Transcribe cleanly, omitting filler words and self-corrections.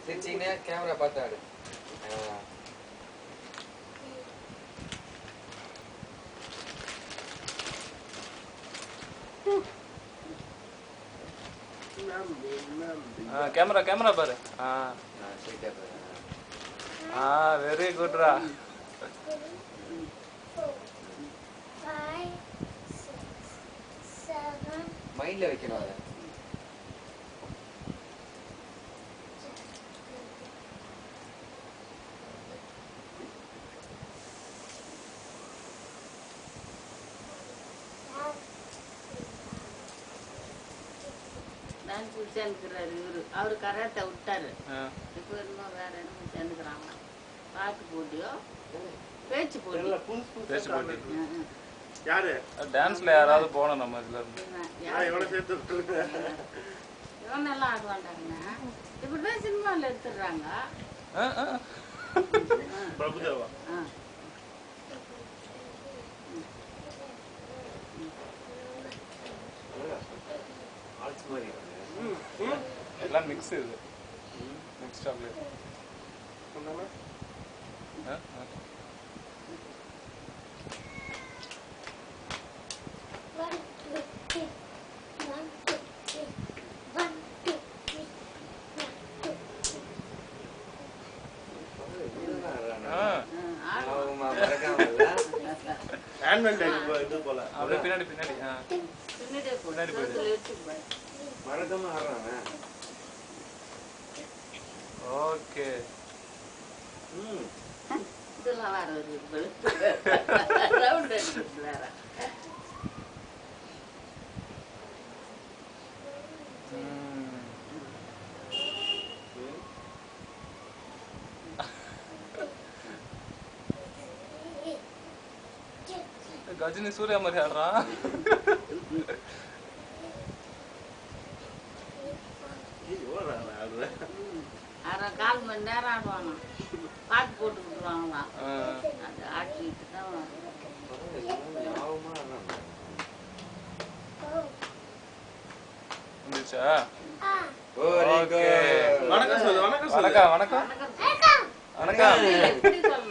சிரிச்சிங்கனே camera பார்த்தாடு. Camera camera பாரு. Very குட்ரா. மைண்ட்ல வைக்கணும் அதை. அவரு கராட்டை விட்டாரு. இப்போ இன்னும் வேற என்ன சேர்ந்துக்கிறாங்க. பாட்டு போட்டியோ பேச்சு போட்டி. பேச்சு போட்டி. யாரு டான்ஸ்ல யாராவது போனோம் நம்ம இதுல இருந்து. இவனெல்லாம் ஆடுவாண்டாங்கண்ணா. இப்படிதான் சினிமாவில் எடுத்துடுறாங்க. பிரபுதேவா எல்லாம் மிக்ஸ் இது. Mix chocolate. பின்னாடி பின்னாடி பின்னாடி போயிடு. மறக்காம ஆடுறாங்க. ஓகே. இதெல்லாம் வேற ஒரு ரவுண்ட் அடிக்கிறது வேற. கஜினி சூர்யா மாதிரி ஆடுறான். கால் மணி நேரம் ஆடுவாங்க. பாட்டு போட்டு விட்டுருவாங்களாம். அது ஆட்டிட்டு தான் வந்துச்சா? வணக்கம் சொல்லு. வணக்கம் வணக்கம் வணக்கம் வணக்கம்.